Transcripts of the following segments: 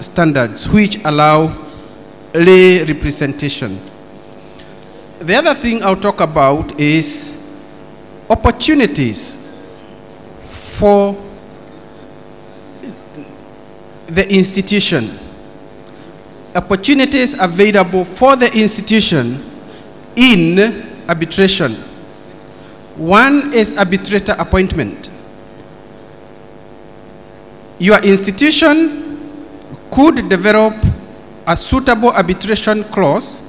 standards which allow lay representation. The other thing I'll talk about is opportunities for the institution. Opportunities available for the institution in arbitration. One is arbitrator appointment. Your institution could develop a suitable arbitration clause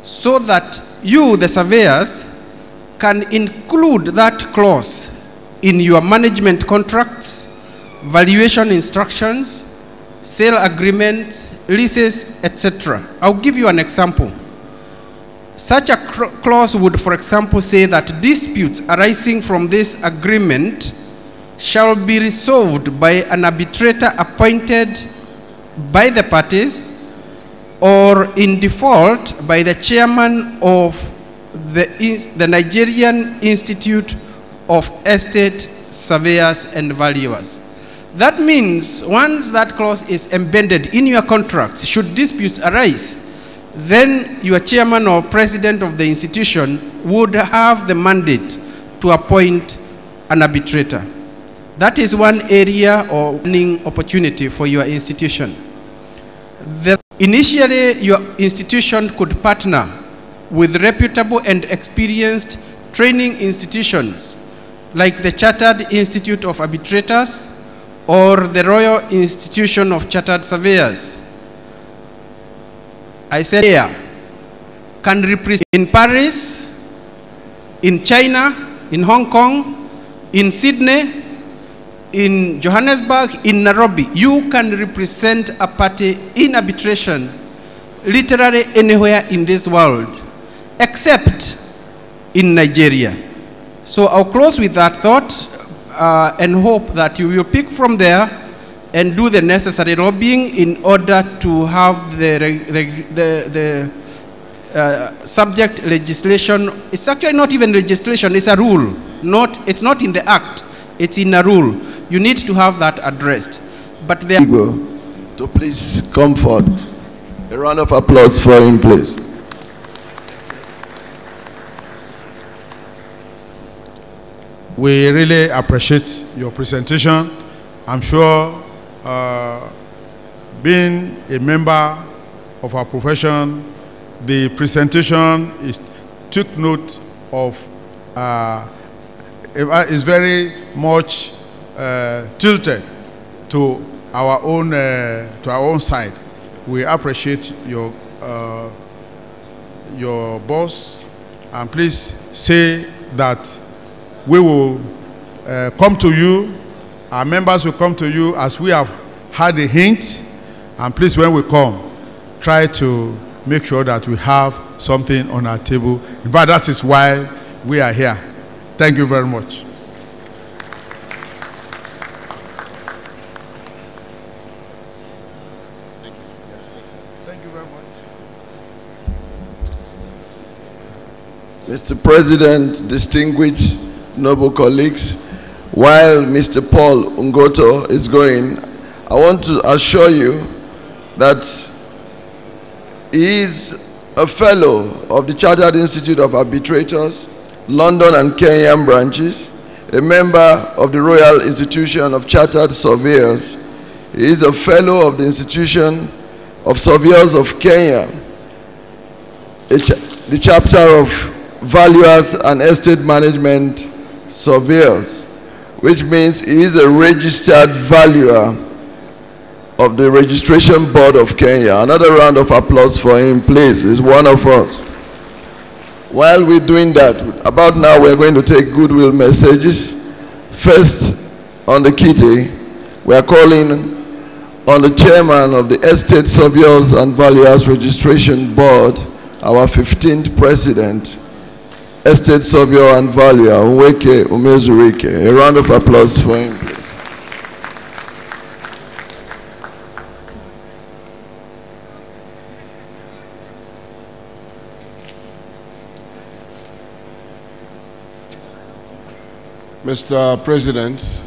so that you, the surveyors, can include that clause in your management contracts, valuation instructions, sale agreements, leases, etc. I'll give you an example. Such a clause would, for example, say that disputes arising from this agreement shall be resolved by an arbitrator appointed by the parties, or in default by the chairman of the Nigerian Institute of Estate Surveyors and Valuers. That means once that clause is embedded in your contracts, should disputes arise, then your chairman or president of the institution would have the mandate to appoint an arbitrator. That is one area or learning opportunity for your institution. Initially, your institution could partner with reputable and experienced training institutions like the Chartered Institute of Arbitrators or the Royal Institution of Chartered Surveyors. I said here, can represent in Paris, in China, in Hong Kong, in Sydney, in Johannesburg, in Nairobi. You can represent a party in arbitration literally anywhere in this world, except in Nigeria. So I'll close with that thought and hope that you will pick from there and do the necessary lobbying in order to have the subject legislation. It's actually not even legislation, it's a rule. It's not in the act, it's in a rule. You need to have that addressed. But there to please come forward. A round of applause for him, please. We really appreciate your presentation. I'm sure being a member of our profession, the presentation took note of, is very much tilted to our own side. We appreciate your boss, and please say that we will come to you, our members will come to you as we have had a hint, and please, when we come, try to make sure that we have something on our table. In fact, that is why we are here. Thank you very much. Thank you very much. Mr. President, distinguished noble colleagues, while Mr. Paul Ngoto is going, I want to assure you that he is a fellow of the Chartered Institute of Arbitrators, London and Kenyan branches, a member of the Royal Institution of Chartered Surveyors. He is a fellow of the Institution of Surveyors of Kenya, the chapter of Valuers and Estate Management Surveyors, which means he is a registered valuer of the Registration Board of Kenya. Another round of applause for him, please. He's one of us. While we're doing that, about now we're going to take goodwill messages. First, on the kitty, we're calling on the chairman of the Estate Surveyors and Valuers Registration Board, our 15th president, Estate Surveyor and Valuer, Nweke Umezurike. A round of applause for him, please. Mr. President,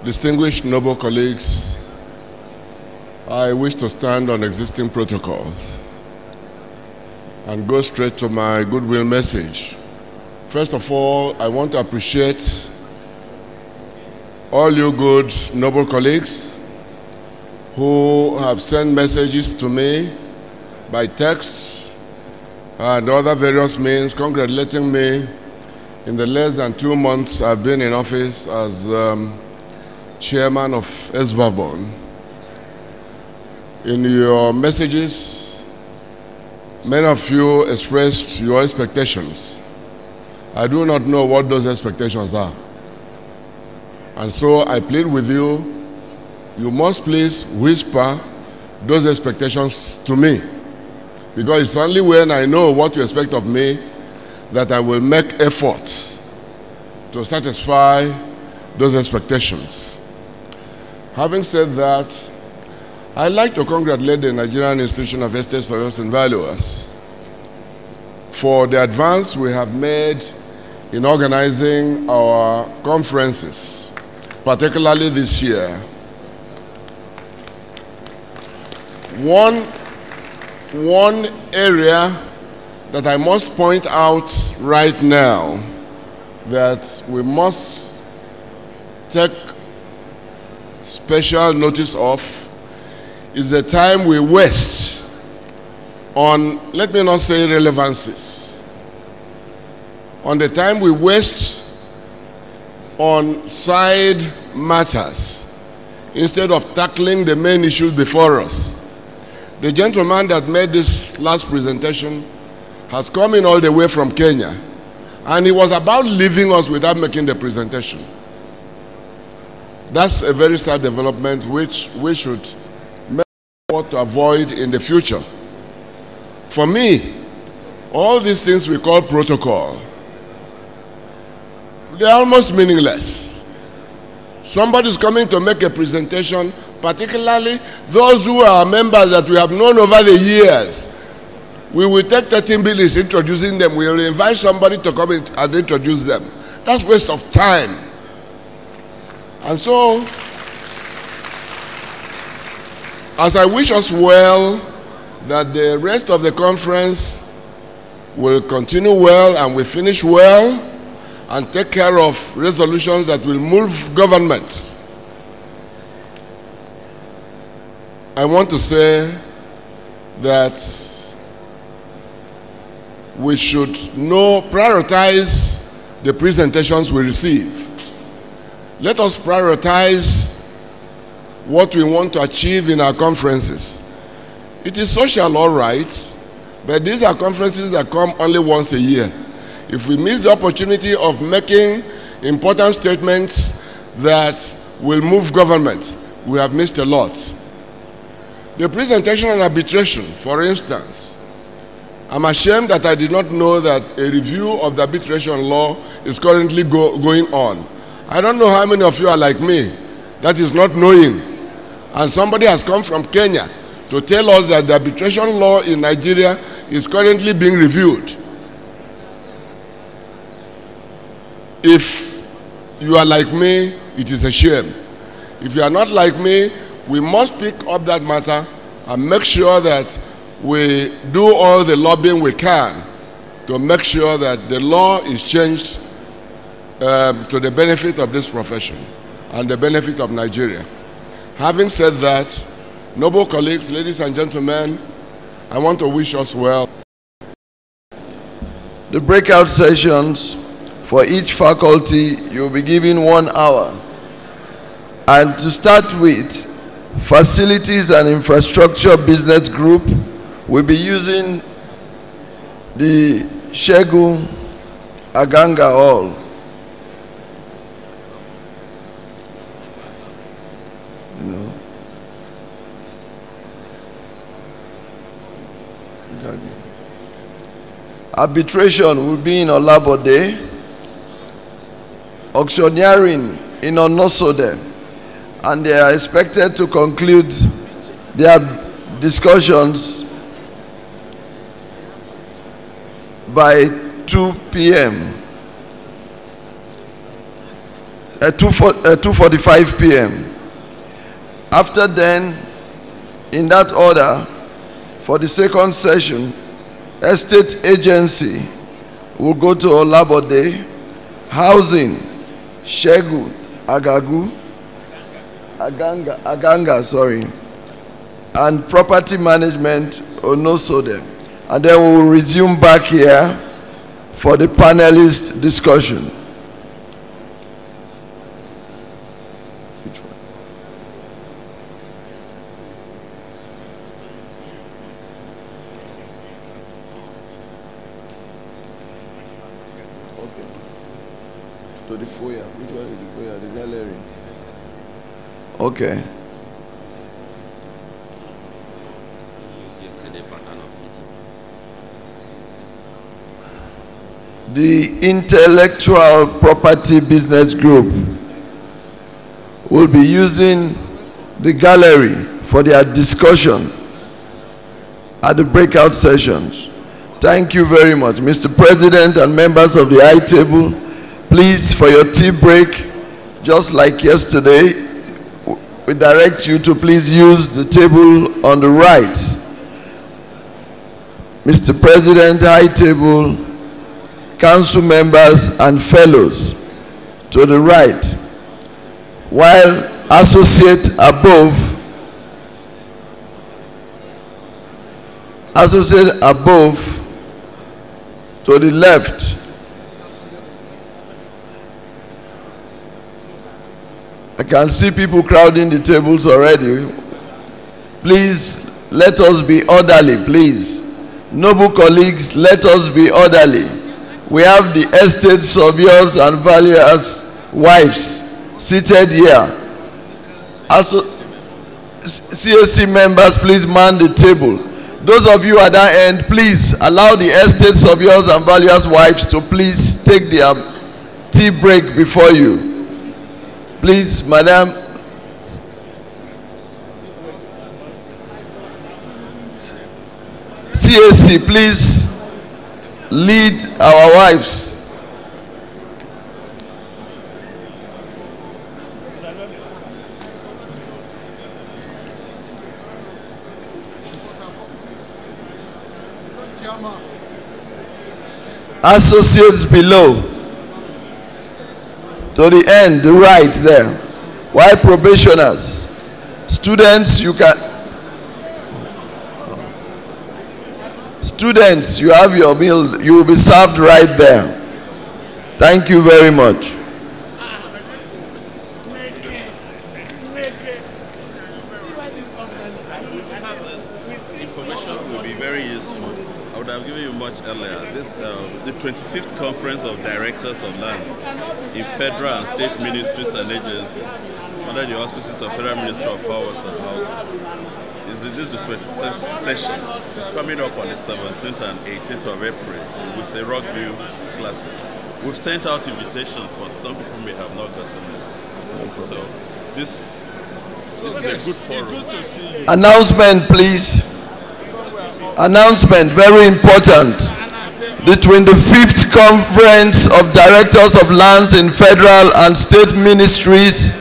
distinguished noble colleagues, I wish to stand on existing protocols and go straight to my goodwill message. First of all, I want to appreciate all you good, noble colleagues who have sent messages to me by text and other various means congratulating me in the less than 2 months I've been in office as chairman of NIESV. In your messages, many of you expressed your expectations. I do not know what those expectations are. And so I plead with you, you must please whisper those expectations to me. Because it's only when I know what you expect of me that I will make effort to satisfy those expectations. Having said that, I'd like to congratulate the Nigerian Institution of Estate Surveyors and Valuers for the advance we have made in organizing our conferences, particularly this year. One area that I must point out right now that we must take special notice of is the time we waste on, let me not say irrelevancies, on the time we waste on side matters instead of tackling the main issues before us. The gentleman that made this last presentation has come in all the way from Kenya, and he was about leaving us without making the presentation. That's a very sad development which we should make sure to avoid in the future. For me, all these things we call protocol, they're almost meaningless. Somebody's coming to make a presentation, particularly those who are members that we have known over the years. We will take 13 minutes introducing them. We will invite somebody to come in and introduce them. That's waste of time. And so, as I wish us well, that the rest of the conference will continue well and will finish well and take care of resolutions that will move government. I want to say that we should prioritize the presentations we receive. Let us prioritize what we want to achieve in our conferences. It is social, all right, but these are conferences that come only once a year. If we miss the opportunity of making important statements that will move government, we have missed a lot. The presentation on arbitration, for instance, I'm ashamed that I did not know that a review of the arbitration law is currently going on. I don't know how many of you are like me, that is not knowing. And somebody has come from Kenya to tell us that the arbitration law in Nigeria is currently being reviewed. If you are like me, it is a shame. If you are not like me, we must pick up that matter and make sure that we do all the lobbying we can to make sure that the law is changed to the benefit of this profession and the benefit of Nigeria. Having said that, noble colleagues, ladies and gentlemen, I want to wish us well. The breakout sessions for each faculty, you'll be given 1 hour. And to start with, Facilities and Infrastructure Business Group will be using the Shegun Aganga Hall. Arbitration will be in Olabode, auctioneering in Onosode, and they are expected to conclude their discussions by 2 p.m. 2:45 p.m. After then, in that order, for the second session, Estate Agency will go to Olabode, Housing, Shegu, Aganga, and Property Management, Onosode. And then we will resume back here for the panelist discussion. Which one? Okay. To the foyer. Which one is the foyer? The gallery. Okay. The Intellectual Property Business Group will be using the gallery for their discussion at the breakout sessions. Thank you very much. Mr. President and members of the high table, please, for your tea break, just like yesterday, we direct you to please use the table on the right. Mr. President, high table, council members and fellows to the right, while associate above to the left. I can see people crowding the tables already. Please let us be orderly, please. Noble colleagues, let us be orderly. We have the estate surveyors and valuers' wives seated here. CAC members, please man the table. Those of you at that end, please allow the estate surveyors and valuers' wives to please take their tea break before you. Please, madam. CAC, please lead our wives. Associates below. To the end, the right there. While probationers, students, you have your meal, you will be served right there. Thank you very much. Information will be very useful. I would have given you much earlier. This the 25th Conference of Directors of Lands in federal and state ministries and agencies under the auspices of Federal Ministry of Power, Works and Housing. This is the 27th session. It's coming up on the 17th and 18th of April with a Rockview Classic. We've sent out invitations, but some people may have not gotten it. So this is a good forum. Announcement, please. Announcement, very important. The 25th Conference of Directors of Lands in Federal and State Ministries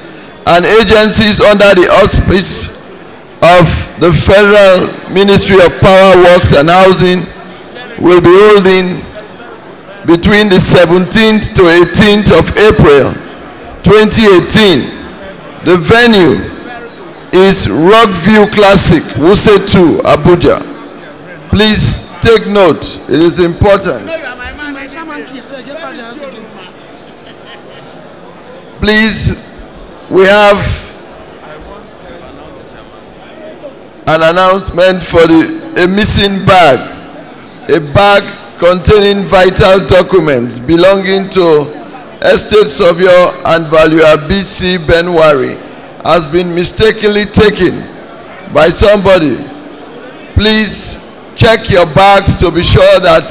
and agencies under the auspice of the Federal Ministry of Power, Works and Housing will be holding between the 17th to 18th of April 2018. The venue is Rockview Classic, Wuse 2, Abuja. Please take note, it is important. Please, we have an announcement for a missing bag. A bag containing vital documents belonging to Estate Surveyor and Valuer B.C. Benwari has been mistakenly taken by somebody. Please check your bags to be sure that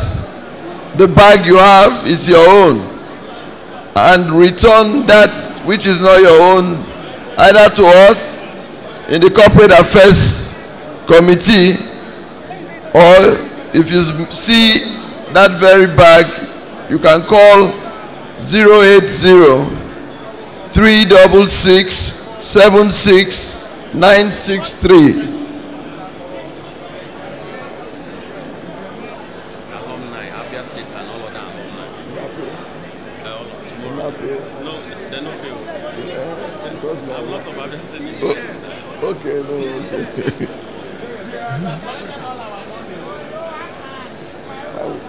the bag you have is your own, and return that which is not your own either to us in the Corporate Affairs Committee, or if you see that very bag, you can call 080 366 76 963. Alumni, Abia State and all other alumni. Tomorrow. No, they're not paid. I'm not of Abia State University. Okay, no, okay.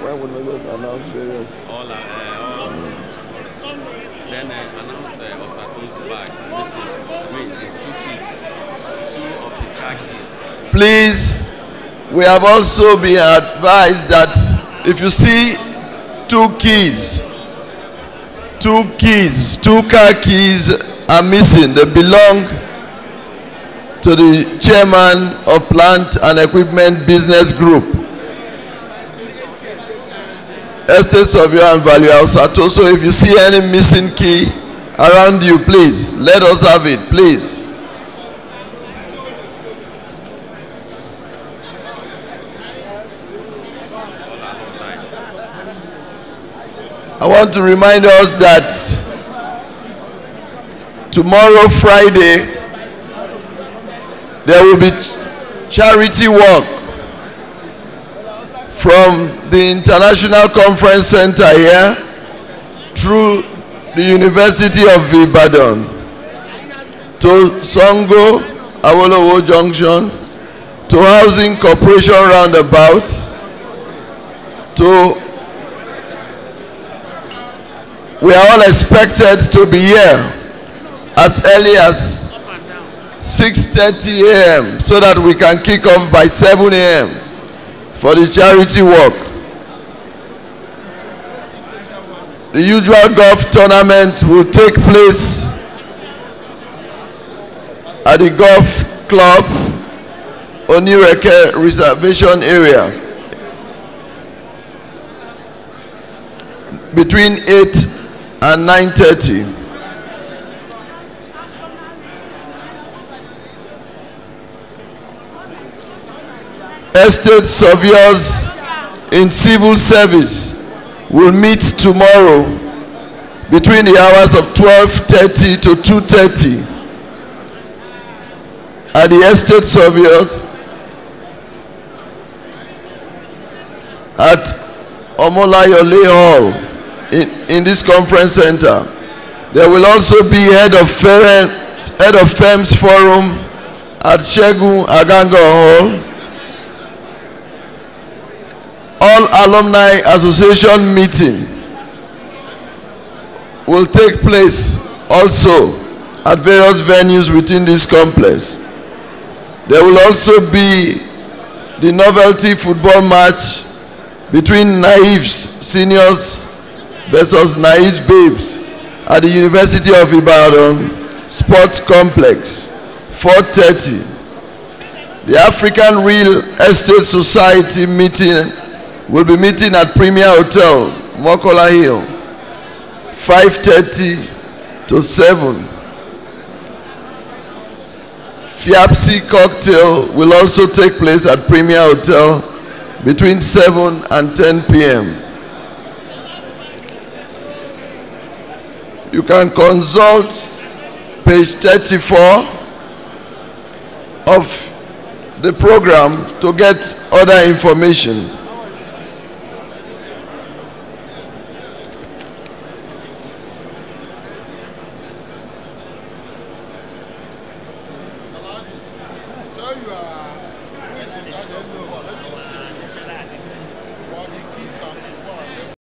Why would not just announce various? All. Then announce Osato's bag missing. Wait, it's 2 keys. 2 of his car keys. Please, we have also been advised that if you see 2 keys, 2 car keys are missing. They belong to the chairman of Plant and Equipment Business Group, Estate Surveyor and Valuer Osato. So if you see any missing key around you, please let us have it, please. I want to remind us that tomorrow, Friday, there will be charity work from the International Conference Center here through the University of Ibadan to Songo, Awolowo Junction, to Housing Corporation Roundabout, to we are all expected to be here as early as 6:30 a.m. so that we can kick off by 7 a.m. for the charity work. The usual golf tournament will take place at the golf club Onireke reservation area between 8 and 9:30. Estate surveyors in civil service will meet tomorrow between the hours of 12:30 to 2:30 at the estate surveyors at Omolayole Hall in this conference center. There will also be head of firms forum at Shegun Agango Hall. All alumni association meeting will take place also at various venues within this complex. There will also be the novelty football match between NIESV seniors versus NIESV babes at the University of Ibadan Sports Complex, 4:30. The African Real Estate Society meeting will be meeting at Premier Hotel, Mokola Hill, 5:30 to 7. Fiapsi cocktail will also take place at Premier Hotel between 7 and 10 p.m. You can consult page 34 of the program to get other information.